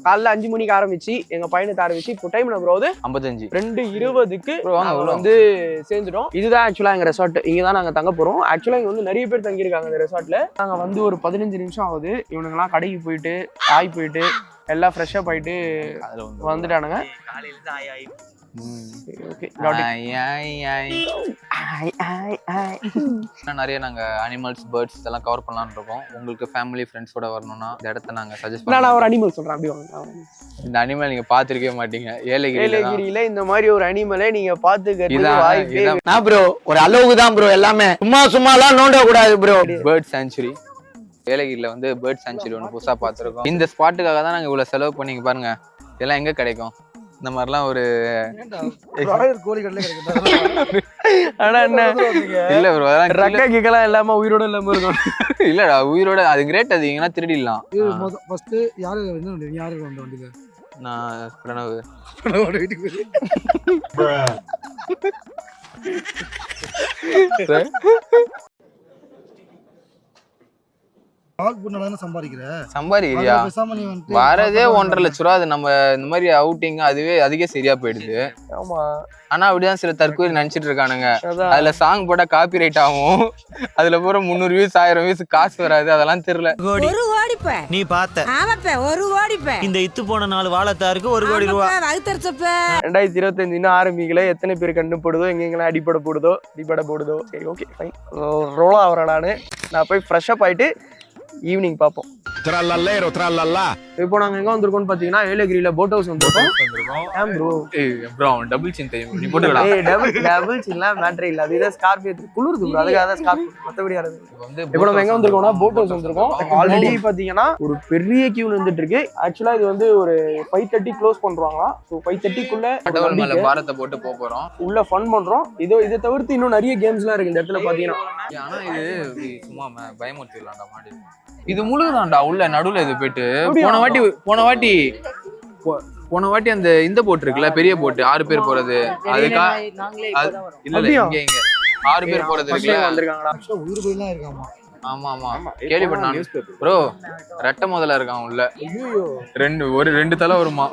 காலைல 5 மணிக்கு ஆரம்பிச்சு எங்க பையனுக்கு ஆரம்பிச்சு இப்போ டைம் ப்ரோ 55 2:20க்கு வந்து சேர்ந்துட்டோம். இதுதான் ஆக்சுவலா எங்க ரெசார்ட். இங்கதான் நாங்க தங்க போறோம். ஆக்சுவலா இங்க வந்து நிறைய பேர் தங்கியிருக்காங்க இந்த ரெசார்ட்ல. நாங்க வந்து ஒரு 15 நிமிஷம் ஆகுது. இவனுங்கெல்லாம் கடைக்கு போயிட்டு ஆய் போயிட்டு எல்லாம் ஃப்ரெஷ்ஷா போயிட்டு வந்துட்டானுங்க. நிறைய நாங்க அனிமல்ஸ் பேர்ட்ஸ் இதெல்லாம் கவர் பண்ணலாம்னு இருக்கோம். உங்களுக்கு ஃபேமிலி ஃப்ரெண்ட்ஸோட வரணும்னா இந்த இடத்த நாங்க சஜஸ்ட் நான் ஒரு அனிமல் சொல்றேன். அப்படி வாங்க. இந்த அனிமல் நீங்க பாத்துருக்கவே மாட்டீங்க. ஏலகிரியில இந்த மாதிரி ஒரு அனிமலை நீங்க பாத்துக்கிறதுக்கு நான் ப்ரோ ஒரு அளவுக்கு தான் ப்ரோ. எல்லாமே சும்மாலாம் நோண்ட கூடாது ப்ரோ. பேர்ட் சாங்சுரி ஏலகிரியில வந்து பேர்ட் சாங்சுரி ஒன்று புதுசா பார்த்துருக்கோம். இந்த ஸ்பாட்டுக்காக தான் நாங்க இவ்வளவு செலவு பண்ணி பாருங்க. இதெல்லாம் எங்க கிடைக்கும்? இந்த மாதிரிலாம் ஒரு இல்லாம உயிரோட இல்லாம இருக்கும். இல்லடா உயிரோட அது கிரேட். அது எங்கன்னா திருடிடலாம். நான் பிரணவ் வீட்டுக்கு சம்பாதிக்கிறியா? வரதே 1.5 லட்ச ரூபா. அது நம்ம இந்த மாதிரி அவுட்டிங் அதுவே அதிக சரியா போயிடுது. ஆனா அப்படிதான் சில தற்கொலை நினைச்சிட்டு இருக்கானுங்க. அதுல சாங் போட்டா காப்பி ரைட் ஆகும். அதுல போற 300 வியூஸ் 1000 வியூஸ் காசு வராது. அதெல்லாம் தெரியல. நீ பார்த்த இந்த இத்து போன 4 வாழைத்தாருக்கு 1 கோடி ரூபாய். 2025 இன்னும் ஆரம்பிக்கல. எத்தனை பேர் கண்டுபடுதோ எங்கெங்கெல்லாம் அடிப்படை போடுதோ. சரி ஓகே ஃபைன். ரோலா ஆகிறேன். நான் போய் ஃப்ரெஷ் அப் ஆயிட்டு ஈவினிங் பார்ப்போம். இப்போ நாங்க எங்க வந்திருக்கோம்னு பாத்தீங்கன்னா ஏலகிரியில போட் ஹவுஸ் வந்திருக்கோம். டபுள் சின் தெரியும். நீ போட்டுடா. டபுள் சின்லாம் மேட்டர் இல்ல. அதுதான் ஸ்கார்பியோ குளிருது ப்ரோ. அதுக்காக தான் ஸ்கார்பியோ. மத்தபடி யாரு இப்போ நம்ம எங்க வந்திருக்கோம்னா போட் ஹவுஸ் வந்திருக்கோம். ஆல்ரெடி பாத்தீங்கன்னா ஒரு பெரிய கியூ நின்னுட்டு இருக்கு. ஆக்சுவலா இது வந்து ஒரு 5:30 க்ளோஸ் பண்றாங்களா. சோ 5:30க்குள்ள மேல பாரத்தை போட்டு போறோம். உள்ள ஃபன் பண்றோம். இதை தவிர்த்து இன்னும் நிறைய கேம்ஸ்லாம் இருக்கு இந்த இடத்துல பாத்தீங்கன்னா. ஆனா இது சும்மா பயமுறுத்திடலாம்டா மாடி. இது முழுதான்டா உள்ள நடுவுல இது போயிட்டு போன வாட்டி அந்த இந்த போட் இருக்குல்ல பெரிய போட்டு 6 பேர் போறது. அதுக்கா இல்ல இங்க 6 பேர் போறது இருக்குல்ல. ஆமா கேள்விப்பட்டான் ப்ரோ. ரெட்டை முதல்ல இருக்கான் உள்ள. ரெண்டு தலை வருமா.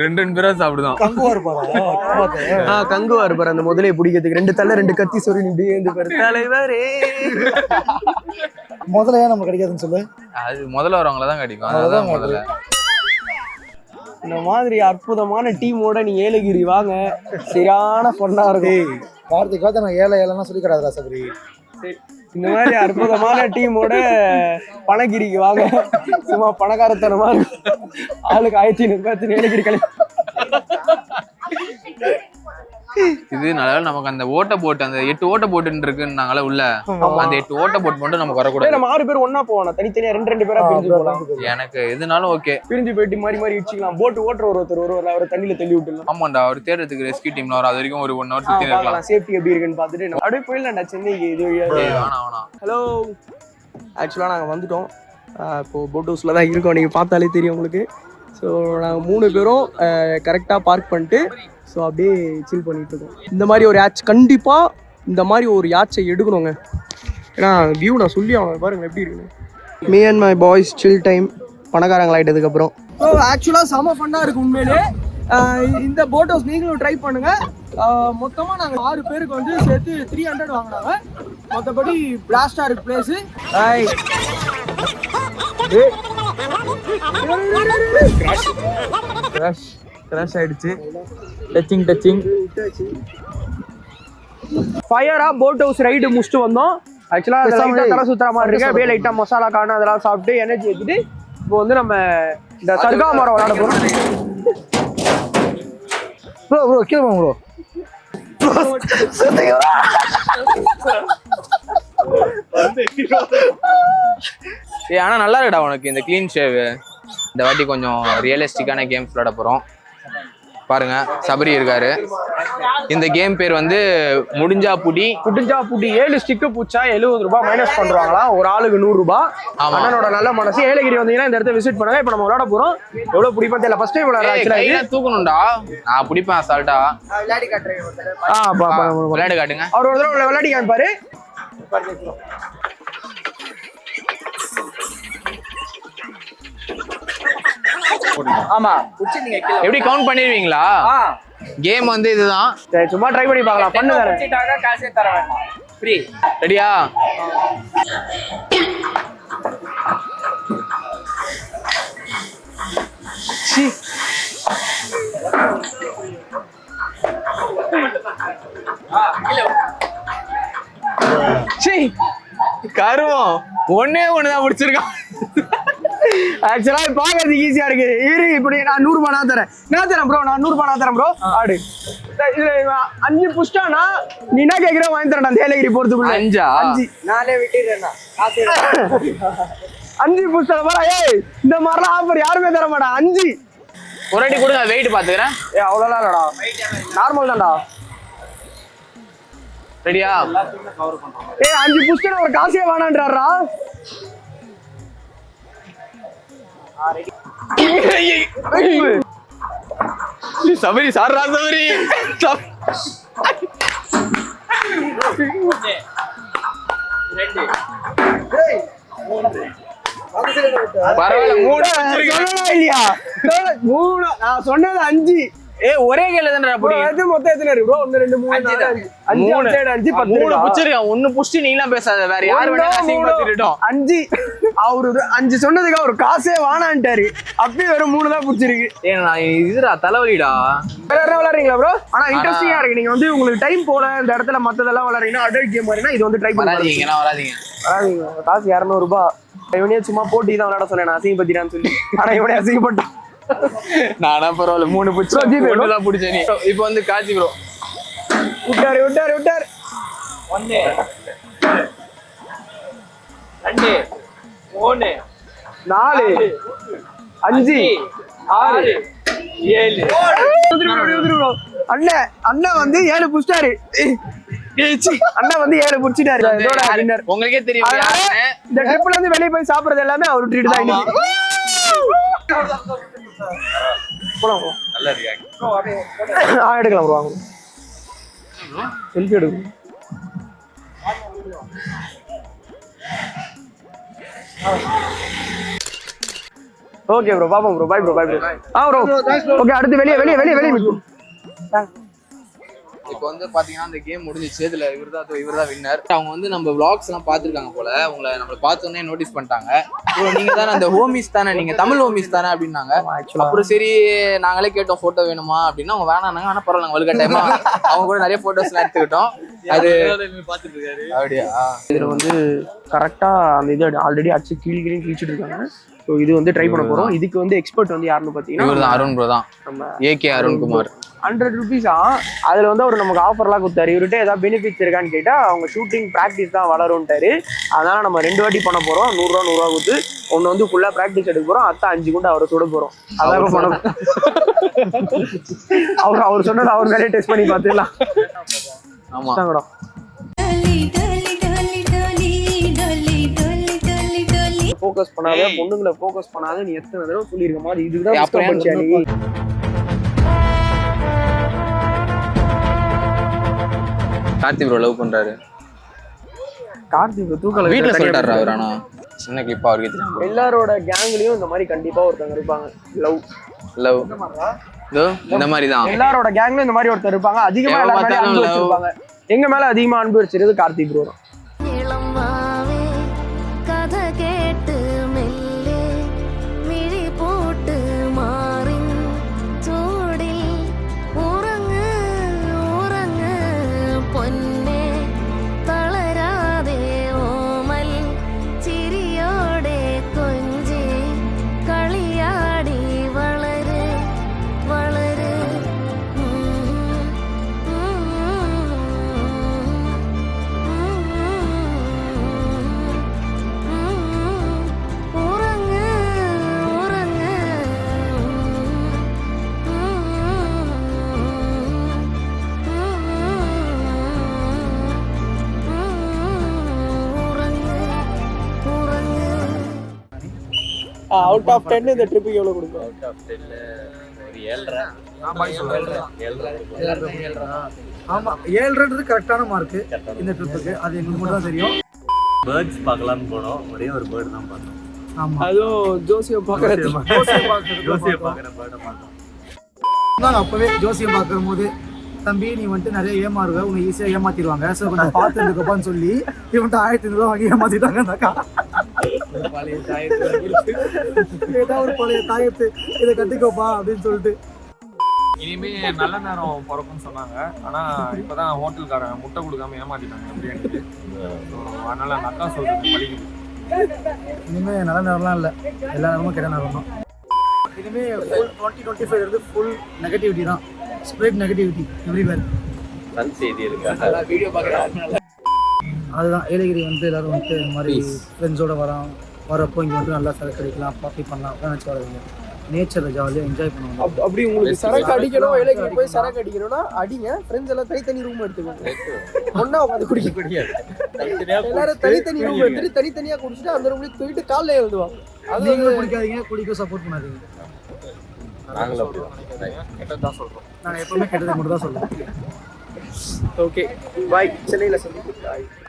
2 பேரா சாப்பிடுதான். கங்குவா இருப்பாரு அந்த முதலையை பிடிக்கிறதுக்கு. 2 தலை 2 கத்தி சொல்லி தலைவரே. முதல்ல நம்ம கிடைக்காதுன்னு சொல்லு. அது முதல்ல வரவங்களதான் கிடைக்கும். அதுதான் முதல்ல. இந்த மாதிரி அற்புதமான டீமோட நீ ஏலகிரி வாங்க. சரியான பொண்ணா இருக்கும். வார்த்தைக்காக நான் ஏழைலாம் சொல்லிக்கிறாரா சபரி. இந்த மாதிரி அற்புதமான டீமோட பணகிரிக்கு வாங்க. சும்மா பணக்காரத்தனமா ஆளுக்கு 1500 ஏலகிரி கலை. இது நல்லா நமக்கு அந்த ஓட்ட போட்டு அந்த 8 ஓட்ட போட்டு இருக்குன்னாங்களே உள்ள. அந்த 8 ஓட்ட போட்டு மட்டும் நமக்கு வரக்கூடாது. நம்ம 6 பேர் ஒன்னா போவோம். தனித்தனியா 2 பேரா பிரிஞ்சு போலாம். எனக்கு எதுனாலும் ஓகே. பிரிஞ்சு போயிட்டு மாறி இடிச்சுக்கலாம். போட் ஓட்டுற ஒருத்தர் அவரை தண்ணியில தள்ளி விட்டுலாம். ஆமாண்டா அவர் தேடுறதுக்கு ரெஸ்கியூ டீம்ல வர. அது வரைக்கும் ஒரு 1 ஹவர் சுத்தி இருக்கலாம். சேஃப்டி எப்படி இருக்குன்னு பார்த்துட்டு அப்படியே போயிடலாம்டா சென்னைக்கு. இது ஹலோ ஆக்சுவலா நாங்க வந்துட்டோம். இப்போ போட் ஹவுஸ்ல தான் இருக்கோம். நீங்க பார்த்தாலே தெரியும் உங்களுக்கு. ஸோ நாங்கள் 3 பேரும் கரெக்டாக பார்க் பண்ணிட்டு ஸோ அப்படியே சில் பண்ணிட்டு இருக்கோம். இந்த மாதிரி ஒரு யாட்ச் கண்டிப்பாக இந்த மாதிரி ஒரு யாட்சை எடுக்கணுங்க. ஏன்னா வியூ நான் சொல்லி அவங்க பாருங்க எப்படி இருக்குன்னு. Me and my boys chill time பணக்காரங்களாயிட்டதுக்கப்புறம். ஸோ ஆக்சுவலாக செம ஃபன்னாக இருக்குது உண்மையிலே. இந்த போட் ஹவுஸ் நீங்களும் ட்ரை பண்ணுங்க. மொத்தமாக நாங்கள் 6 பேருக்கு வந்து சேர்த்து 300 வாங்கினாங்க. மற்றபடி பிளாஸ்டாக இருக்கு பிளேஸு. கிராஷ் ஆயிடுச்சு. டச்சிங் ஃபயரா போட் ஹவுஸ் ரைடு முடிச்சுட்டு வந்தோம். ஆக்சுவலா தலை சுத்துற மாதிரி இருக்கு. அப்படியே லைட்டா மசாலா காண அதெல்லாம் சாப்பிட்டு எனர்ஜி எடுத்துட்டு இப்போ வந்து நம்ம இந்த சர்கா மரம் விளையாட போறோம். ப்ரோ கீழே ப்ரோ. ஆனா நல்லா இருக்குடா உனக்கு இந்த கிளீன் ஷேவ். இந்த வாட்டி கொஞ்சம் ரியலிஸ்டிக்கான கேம்ஸ் விளையாட போறோம். பாருங்க சபரி இருக்காரு. இந்த கேம் பேர் வந்து முடிஞ்சா புடி 7 ஸ்டிக்கு பூச்சா 70 ரூபாய் மைனஸ் பண்றாங்களா. ஒரு ஆளுக்கு 100 ரூபாய். அண்ணனோட நல்ல மனசு. ஏலகிரி வந்தீங்கன்னா இந்த இடத்த விசிட் பண்ணுங்க. இப்ப நம்ம விளையாட போறோம். எவ்வளவு பிடிப்பா தெரியல. ஃபர்ஸ்ட் டைம் விளையாடுறேன். தூக்கணும்டா. நான் பிடிப்பேன் அசால்ட்டா. விளையாடி காட்டுறேன். விளையாடி காட்டுங்க. அவர் ஒரு தடவை விளையாடி காமிப்பாரு. ஆமா புடிச்சு நீங்க கீழ எப்படி கவுண்ட் பண்ணிடுவீங்களா? கேம் வந்து இதுதான். சரி சும்மா ட்ரை பண்ணி பார்க்கலாம். பண்ணு தானே. புடிச்சிட்டாங்க காசே தர வேண்டாம். ஃப்ரீ. ரெடியா? சி சி கருவம் ஒன்னே ஒண்ணுதான் பிடிச்சிருக்கான். ஆக்சுவலா பாக்குறது ஈஸியா இருக்கு. இரு இப்படி நான் 100 ரூபாய் நான் தரேன் ப்ரோ. நான் 100 ரூபாய் நான் தரேன் ப்ரோ. ஆடு இதுல 5 புஷ்டானா நீ என்ன கேக்குற வாங்கி தரேன். அந்த ஏலகிரி போறதுக்குள்ள 5 நானே விட்டுறேன்னா. காசே 5 புஷ்டா பாரு. ஏய் இந்த மாதிரிலாம் ஆஃபர் யாருமே தர மாட்டா. 5 ஒரு அடி கொடுங்க, வெயிட் பாத்துக்கிறேன். அவ்வளோலாம் இல்லடா, நார்மல் தான்டா. ரெடியா? 5 புஷ்டா ஒரு காசே வேணான்றாரா. சபரி சார் சபரி பரவாயில்ல. 3 இல்லையா? 3 நான் சொன்னது 5. ஒரே கேள்வி தானே மொத்தம் எத்தனை இருக்கு ப்ரோ? 1 2 3 4 5 3 புடிச்சிருக்கான். 1 புடிச்சு நீலாம் பேசாத, வேற யார் வேணாலும் அசிங்கப்படுத்திட்டோம். 5 அவரு 5 சொன்னதுக்கு அவர் காசே வானான்ட்டாரு. அப்படியே வெறும் 3 தான் புடிச்சிருக்கு. நான் இதுடா தலைவலிடா. வேற என்ன விளையாடுறீங்களா ப்ரோ? ஆனா இன்ட்ரெஸ்டிங்கா இருக்கு. நீங்க வந்து உங்களுக்கு டைம் போல இந்த இடத்துல மத்ததெல்லாம் விளையாடுறீங்கன்னா அடல்ட் கேம் மாதிரினா இது வந்து ட்ரை வராதீங்க. வராதீங்க. காசு 200 ரூபாய். இவனே சும்மா போட்டி தான் விளையாட சொன்னேன், நான் அசிங்கப்படுத்தினான்னு சொல்லி. ஆனா இவனே அசிங்கப்பட்டான். நானா பரவாயில்ல 3 புடிச்சேன். புடிச்ச நீ இப்போ வந்து காட்சி ப்ரோ விட்டாரு 1 2 3 4 5 6 7 அண்ணன் வந்து 7 புடிச்சாரு. அண்ணன் வந்து 7 புடிச்சிட்டாரு. இதோட வின்னர். உங்களுக்கே தெரியும் இந்த ட்ரிப்ல இருந்து வெளிய போய் சாப்பிடுறது எல்லாமே அவர் ட்ரீட் தான் இன்னைக்கு. போலாம் நல்ல ரியாக்ட். எடுக்கலாம் ப்ரோ. வாங்க செல்ஃபி எடுங்க. ஓகே ப்ரோ, பாப்போம் bro. Bye bro. Bro okay, அடுத்து வெளிய இப்போ வந்து பாத்தீங்கன்னா இந்த கேம் முடிஞ்சிச்சு. இதுல இவர்தான் வின்னர். அவங்க வந்து நம்ம vlogs எல்லாம் பாத்துருக்காங்க போல. நம்மள பார்த்தோன்னே நோட்டீஸ் பண்ணிட்டாங்க. நீங்க தானே அந்த ஹோமிஸ் தானே, நீங்க தமிழ் ஹோமிஸ் தானே அப்படின்னாங்க. அப்புறம் சரி நாங்களே கேட்டோம் போட்டோ வேணுமா அப்படின்னா அவங்க வேணாங்க. ஆனா பரவாயில்ல, நாங்க வலுக்கட்டாயமா அவங்க கூட நிறைய போட்டோஸ் எல்லாம் எடுத்துக்கிட்டோம். அது பாத்துட்டு இருக்காரு. அப்படியா? இதுல வந்து கரெக்டா அந்த இது ஆல்ரெடி அடிச்சு கிழிச்சிட்டு இருக்காங்க. ஸோ இது வந்து ட்ரை பண்ண போறோம். இதுக்கு வந்து எக்ஸ்பர்ட் வந்து யாருன்னு பாத்தீங்கன்னா இவர்தான் அருண் ப்ரோ தான். நம்ம ஏகே அருண்குமார். 100 rupees அதுல வந்து அவர் நமக்கு ஆஃபர்லாம் கொடுத்தாரு. இவர்கிட்ட ஏதாவது பெனிஃபிட்ஸ் இருக்கான்னு கேட்டா அவங்க ஷூட்டிங் ப்ராக்டிஸ் தான் வளரும்ட்டாரு. அதனால நம்ம 2 வாட்டி பண்ண போறோம். 100 ரூபா கொடுத்து ஒன்னு வந்து ஃபுல்லா ப்ராக்டிஸ் எடுக்க போறோம். அத்தை 5 குண்டு அவரை சுட போறோம். அதான் பண்ணணும். அவர் சொன்னது அவர் நிறைய டெஸ்ட் பண்ணி பார்த்துக்கலாம். ஆமா ஃபோக்கஸ் பண்ணாத, பொண்ணுங்களை ஃபோக்கஸ் பண்ணாத நீ எத்தனை தடவை சொல்லியிருக்க மாதிரி இதுதான் கார்த்தி ப்ரோ லவ் பண்றாரு. கார்த்தி ப்ரோ தூக்கல வீட்ல சொல்லிட்டாரு அவர். ஆனா சின்ன கிளிப்பா அவருக்கு தெரியும். எல்லாரோட கேங்லயும் இந்த மாதிரி கண்டிப்பா ஒருத்தங்க இருப்பாங்க. லவ் இந்த மாதிரி தான் எல்லாரோட கேங்லயும் இந்த மாதிரி ஒருத்தர் இருப்பாங்க. அதிகமா எல்லாரும் அன்பு வச்சிருப்பாங்க. எங்க மேல அதிகமா அன்பு வச்சிருக்கிறது கார்த்தி ப்ரோ தான். அவுட் ஆஃப் 10 இந்த ட்ரிப்புக்கு எவ்வளவு கொடுப்போம்? அவுட் ஆஃப் 10 ஒரு 7.5. ஆமா 7.5 கரெக்டான மார்க் இந்த ட்ரிப்புக்கு. அது எங்களுக்கு மட்டும் தான் தெரியும். பேர்ட்ஸ் பார்க்கலாம்னு போனோம். ஒரே ஒரு பேர்டு தான் பார்த்தோம். ஆமா. அதுவும் ஜோசியம் பார்க்கறது. நாங்கள் அப்போவே ஜோசியம் பார்க்குற போது தம்பி நீ வந்துட்டு நிறைய ஏமாறுவ, உன்னை ஈஸியாக ஏமாத்திடுவாங்க, ஸோ கொஞ்சம் பார்த்து இருந்துக்கப்பான்னு சொல்லி இவன்ட்டு 1500 வாங்கி ஏமாத்திட்டாங்க அந்த அக்கா. ஏதா ஒரு பழைய தாயத்து இதை கட்டிக்கோப்பா அப்படின்னு சொல்லிட்டு. இனிமே நல்ல நேரம் பிறக்கும்னு சொன்னாங்க. ஆனா இப்பதான் ஹோட்டல்காரன் முட்டை கொடுக்காம ஏமாத்திட்டாங்க பிரியாணிக்கு. அதனால அந்த அக்கா சொல்றது பழிக்குது. இனிமே நல்ல நேரம்லாம் இல்லை, எல்லா நேரமும் கெட்ட நேரம் தான். இனிமே ஃபுல் 2025 இருந்து ஃபுல் நெகட்டிவிட்டி தான், ஸ்ப்ரெட் நெகட்டிவிட்டி எவ்ரிவேர். வீடியோ பார்க்குறாங்க. அதுதான் ஏலகிரி வந்து எல்லாரும் வந்துட்டு இந்த மாதிரி ஃப்ரெண்ட்ஸோட வரப்போ இங்கே வந்து நல்லா சரக்கு அடிக்கலாம், பார்ட்டி பண்ணலாம் அப்படின்னு நினச்சி வரவங்க. நேச்சரை ஜாலியாக என்ஜாய் பண்ணுவாங்க. அப்படி உங்களுக்கு சரக்கு அடிக்கணும், ஏலகிரி போய் சரக்கு அடிக்கணும்னா அடிங்க. ஃப்ரெண்ட்ஸ் எல்லாம் தனித்தனி ரூம் எடுத்துக்கோங்க, ஒன்றா உட்காந்து குடிக்க. எல்லாரும் தனித்தனி ரூம் எடுத்துட்டு தனித்தனியாக குடிச்சிட்டு அந்த ரூம்லேயே தூக்கிட்டு காலைல எழுதுவாங்க. அது நீங்களும் குடிக்காதீங்க, குடிக்க சப்போர்ட் பண்ணாதீங்க. கெட்டதான் சொல்றோம். நாங்கள் எப்பவுமே கெட்டதை மட்டும் தான் சொல்லுவோம். ஓகே பாய், சென்னையில் சந்திப்போம்.